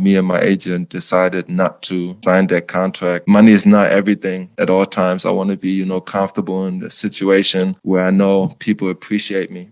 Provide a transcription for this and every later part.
Me and my agent decided not to sign that contract. Money is not everything at all times. I want to be, comfortable in the situation where I know people appreciate me.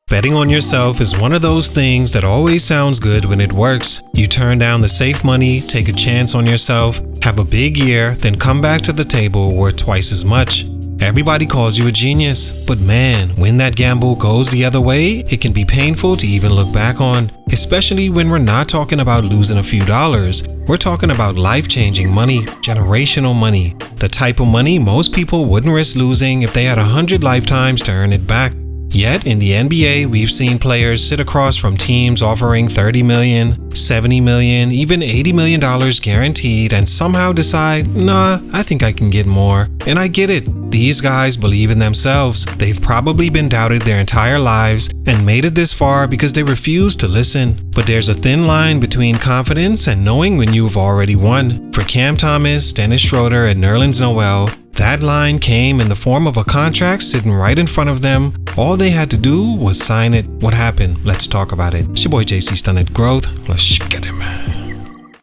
Betting on yourself is one of those things that always sounds good when it works. You turn down the safe money, take a chance on yourself, have a big year, then come back to the table worth twice as much. Everybody calls you a genius, but man, when that gamble goes the other way, it can be painful to even look back on, especially when we're not talking about losing a few dollars. We're talking about life-changing money, generational money, the type of money most people wouldn't risk losing if they had 100 lifetimes to earn it back. Yet, in the NBA, we've seen players sit across from teams offering $30 million, $70 million, even $80 million guaranteed and somehow decide, nah, I think I can get more. And I get it. These guys believe in themselves. They've probably been doubted their entire lives and made it this far because they refuse to listen. But there's a thin line between confidence and knowing when you've already won. For Cam Thomas, Dennis Schröder, and Nerlens Noel, that line came in the form of a contract sitting right in front of them. All they had to do was sign it. What happened? Let's talk about it. It's your boy JC Stunted Growth. Let's get him.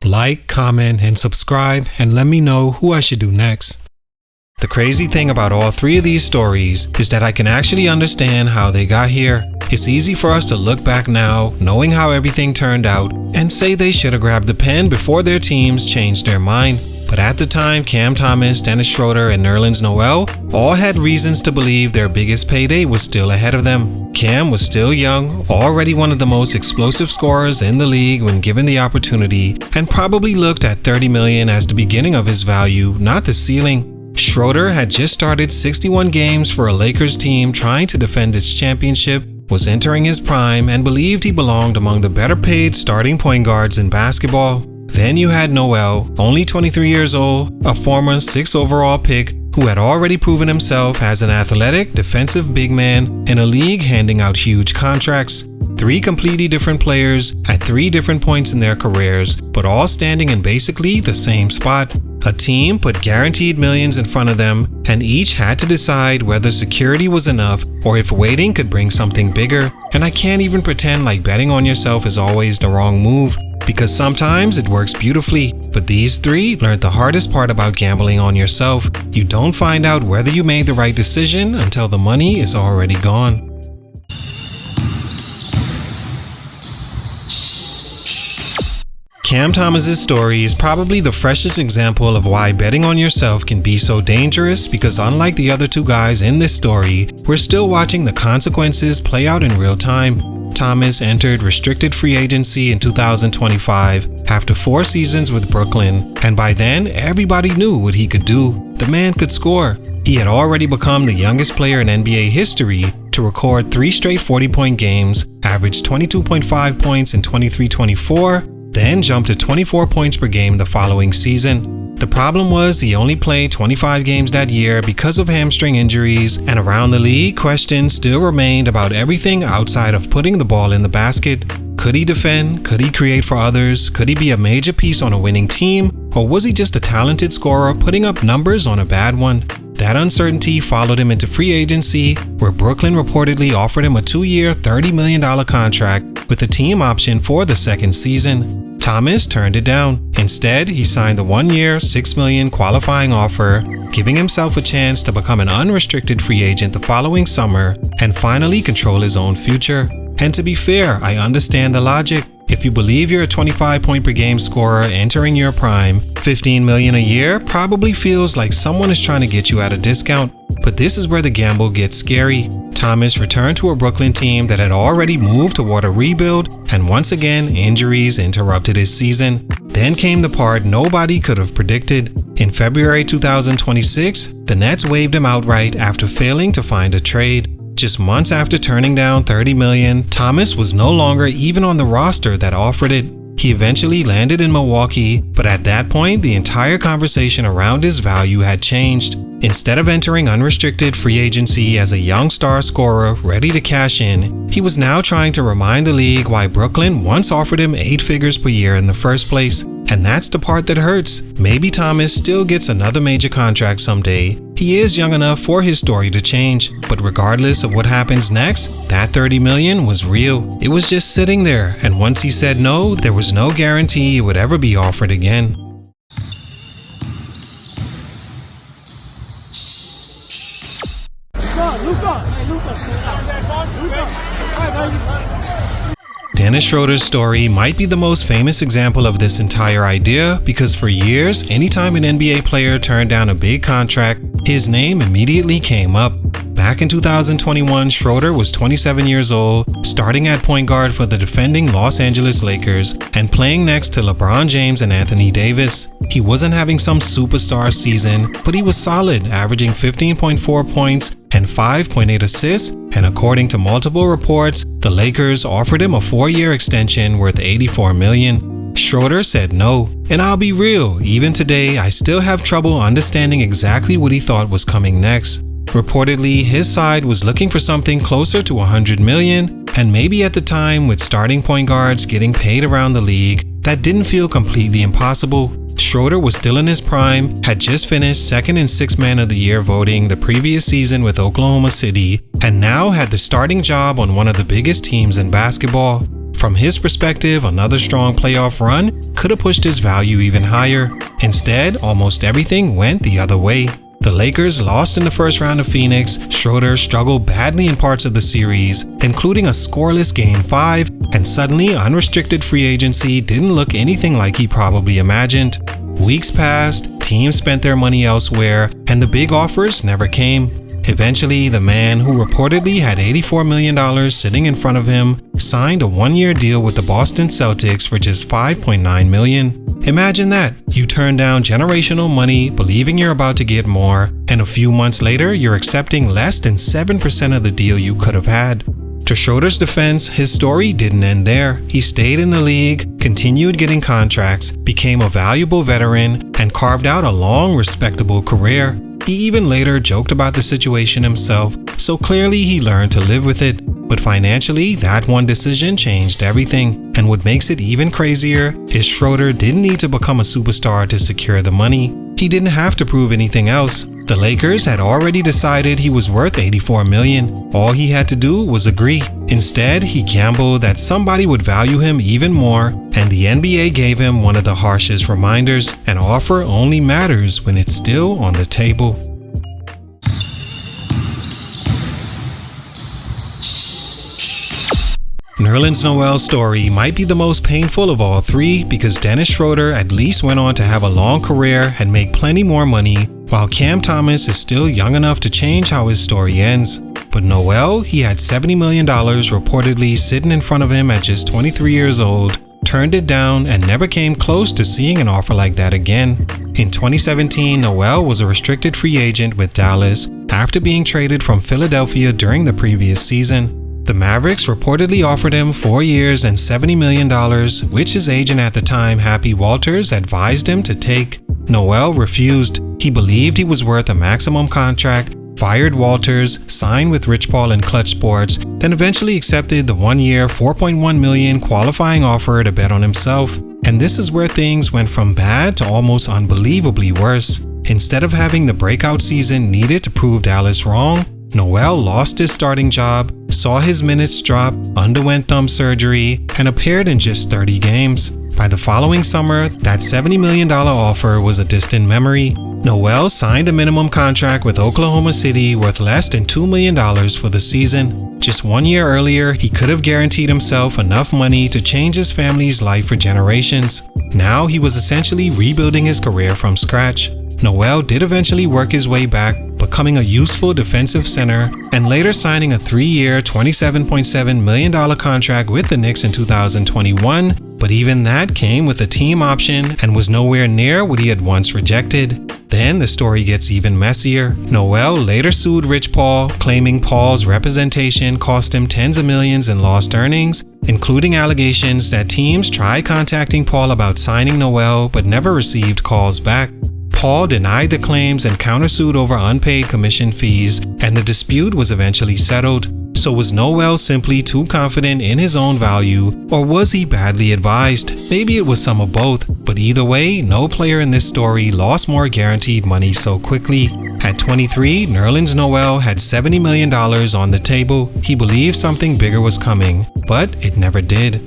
Like, comment, and subscribe, and let me know who I should do next. The crazy thing about all three of these stories is that I can actually understand how they got here. It's easy for us to look back now, knowing how everything turned out, and say they should have grabbed the pen before their teams changed their mind. But at the time, Cam Thomas, Dennis Schröder, and Nerlens Noel all had reasons to believe their biggest payday was still ahead of them. Cam was still young, already one of the most explosive scorers in the league when given the opportunity, and probably looked at $30 million as the beginning of his value, not the ceiling. Schröder had just started 61 games for a Lakers team trying to defend its championship, was entering his prime, and believed he belonged among the better paid starting point guards in basketball. Then you had Noel, only 23 years old, a former 6th overall pick who had already proven himself as an athletic, defensive big man in a league handing out huge contracts. Three completely different players at three different points in their careers, but all standing in basically the same spot. A team put guaranteed millions in front of them, and each had to decide whether security was enough or if waiting could bring something bigger. And I can't even pretend like betting on yourself is always the wrong move, because sometimes it works beautifully. But these three learned the hardest part about gambling on yourself. You don't find out whether you made the right decision until the money is already gone. Cam Thomas's story is probably the freshest example of why betting on yourself can be so dangerous, because unlike the other two guys in this story, we're still watching the consequences play out in real time. Thomas entered restricted free agency in 2025 after 4 seasons with Brooklyn, and by then everybody knew what he could do. The man could score. He had already become the youngest player in NBA history to record 3 straight 40-point games, averaged 22.5 points in 23-24, then jumped to 24 points per game the following season. The problem was he only played 25 games that year because of hamstring injuries, and around the league, questions still remained about everything outside of putting the ball in the basket. Could he defend? Could he create for others? Could he be a major piece on a winning team? Or was he just a talented scorer putting up numbers on a bad one? That uncertainty followed him into free agency, where Brooklyn reportedly offered him a 2-year, $30 million contract with a team option for the second season. Thomas turned it down. Instead, he signed the 1-year, $6 million qualifying offer, giving himself a chance to become an unrestricted free agent the following summer and finally control his own future. And to be fair, I understand the logic. If you believe you're a 25-point per game scorer entering your prime, $15 million a year probably feels like someone is trying to get you at a discount. But this is where the gamble gets scary. Thomas returned to a Brooklyn team that had already moved toward a rebuild, and once again, injuries interrupted his season. Then came the part nobody could have predicted. In February 2026, the Nets waived him outright after failing to find a trade. Just months after turning down $30 million, Thomas was no longer even on the roster that offered it. He eventually landed in Milwaukee, but at that point, the entire conversation around his value had changed. Instead of entering unrestricted free agency as a young star scorer ready to cash in, he was now trying to remind the league why Brooklyn once offered him 8 figures per year in the first place. And that's the part that hurts. Maybe Thomas still gets another major contract someday. He is young enough for his story to change. But regardless of what happens next, that $30 million was real. It was just sitting there, and once he said no, there was no guarantee it would ever be offered again. Dennis Schröder's story might be the most famous example of this entire idea because for years, anytime an NBA player turned down a big contract, his name immediately came up. Back in 2021, Schröder was 27 years old, starting at point guard for the defending Los Angeles Lakers and playing next to LeBron James and Anthony Davis. He wasn't having some superstar season, but he was solid, averaging 15.4 points and 5.8 assists, and according to multiple reports, the Lakers offered him a 4-year extension worth $84 million. Schröder said no, and I'll be real, even today I still have trouble understanding exactly what he thought was coming next. Reportedly, his side was looking for something closer to $100 million, and maybe at the time with starting point guards getting paid around the league, that didn't feel completely impossible. Schröder was still in his prime, had just finished second in Sixth Man of the Year voting the previous season with Oklahoma City, and now had the starting job on one of the biggest teams in basketball. From his perspective, another strong playoff run could have pushed his value even higher. Instead, almost everything went the other way. The Lakers lost in the first round of Phoenix, Schröder struggled badly in parts of the series, including a scoreless Game 5, and suddenly unrestricted free agency didn't look anything like he probably imagined. Weeks passed, teams spent their money elsewhere, and the big offers never came. Eventually, the man who reportedly had $84 million sitting in front of him signed a 1-year deal with the Boston Celtics for just $5.9 million. Imagine that. You turn down generational money believing you're about to get more, and a few months later, you're accepting less than 7% of the deal you could have had. To Schröder's defense, his story didn't end there. He stayed in the league, continued getting contracts, became a valuable veteran, and carved out a long, respectable career. He even later joked about the situation himself, so clearly he learned to live with it. But financially, that one decision changed everything. And what makes it even crazier is Schröder didn't need to become a superstar to secure the money. He didn't have to prove anything else. The Lakers had already decided he was worth $84 million. All he had to do was agree. Instead, he gambled that somebody would value him even more, and the NBA gave him one of the harshest reminders: an offer only matters when it's still on the table. Nerlens Noel's story might be the most painful of all three because Dennis Schröder at least went on to have a long career and make plenty more money, while Cam Thomas is still young enough to change how his story ends. But Noel, he had $70 million reportedly sitting in front of him at just 23 years old, turned it down, and never came close to seeing an offer like that again. In 2017, Noel was a restricted free agent with Dallas after being traded from Philadelphia during the previous season. The Mavericks reportedly offered him 4 years and $70 million, which his agent at the time, Happy Walters, advised him to take. Noel refused. He believed he was worth a maximum contract, fired Walters, signed with Rich Paul and Clutch Sports, then eventually accepted the 1-year, $4.1 million qualifying offer to bet on himself. And this is where things went from bad to almost unbelievably worse. Instead of having the breakout season needed to prove Dallas wrong, Noel lost his starting job, saw his minutes drop, underwent thumb surgery, and appeared in just 30 games. By the following summer, that $70 million offer was a distant memory. Noel signed a minimum contract with Oklahoma City worth less than $2 million for the season. Just 1 year earlier, he could have guaranteed himself enough money to change his family's life for generations. Now he was essentially rebuilding his career from scratch. Noel did eventually work his way back, becoming a useful defensive center, and later signing a 3-year, $27.7 million contract with the Knicks in 2021, but even that came with a team option and was nowhere near what he had once rejected. Then the story gets even messier. Noel later sued Rich Paul, claiming Paul's representation cost him tens of millions in lost earnings, including allegations that teams tried contacting Paul about signing Noel but never received calls back. Paul denied the claims and countersued over unpaid commission fees, and the dispute was eventually settled. So was Noel simply too confident in his own value, or was he badly advised? Maybe it was some of both, but either way, no player in this story lost more guaranteed money so quickly. At 23, Nerlens Noel had $70 million on the table. He believed something bigger was coming, but it never did.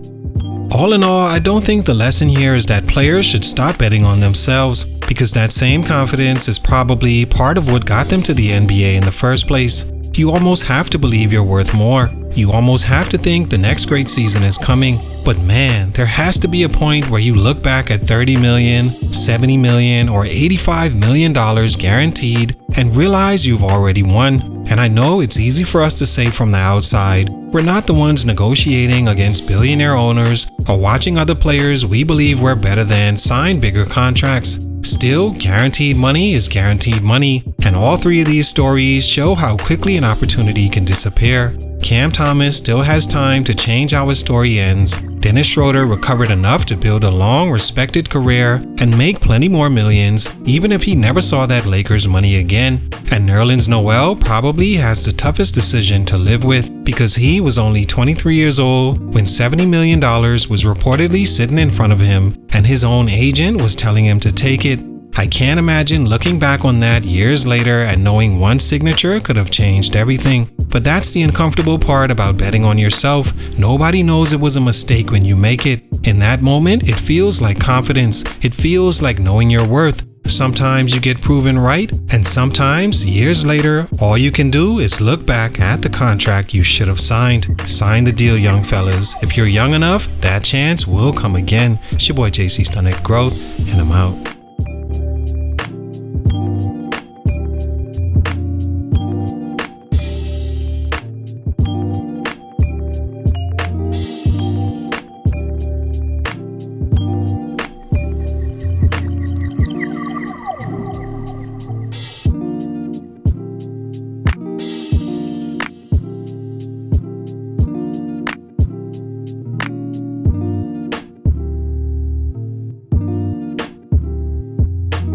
All in all, I don't think the lesson here is that players should stop betting on themselves, because that same confidence is probably part of what got them to the NBA in the first place. You almost have to believe you're worth more. You almost have to think the next great season is coming. But man, there has to be a point where you look back at $30 million, $70 million, or $85 million guaranteed and realize you've already won. And I know it's easy for us to say from the outside, we're not the ones negotiating against billionaire owners or watching other players we believe we're better than sign bigger contracts. Still, guaranteed money is guaranteed money, and all three of these stories show how quickly an opportunity can disappear. Cam Thomas still has time to change how his story ends. Dennis Schröder recovered enough to build a long, respected career and make plenty more millions, even if he never saw that Lakers money again. And Nerlens Noel probably has the toughest decision to live with, because he was only 23 years old when $70 million was reportedly sitting in front of him, and his own agent was telling him to take it. I can't imagine looking back on that years later and knowing one signature could have changed everything. But that's the uncomfortable part about betting on yourself. Nobody knows it was a mistake when you make it. In that moment, it feels like confidence. It feels like knowing your worth. Sometimes you get proven right, and sometimes, years later, all you can do is look back at the contract you should have signed. Sign the deal, young fellas. If you're young enough, that chance will come again. It's your boy JC Stunted Growth, and I'm out.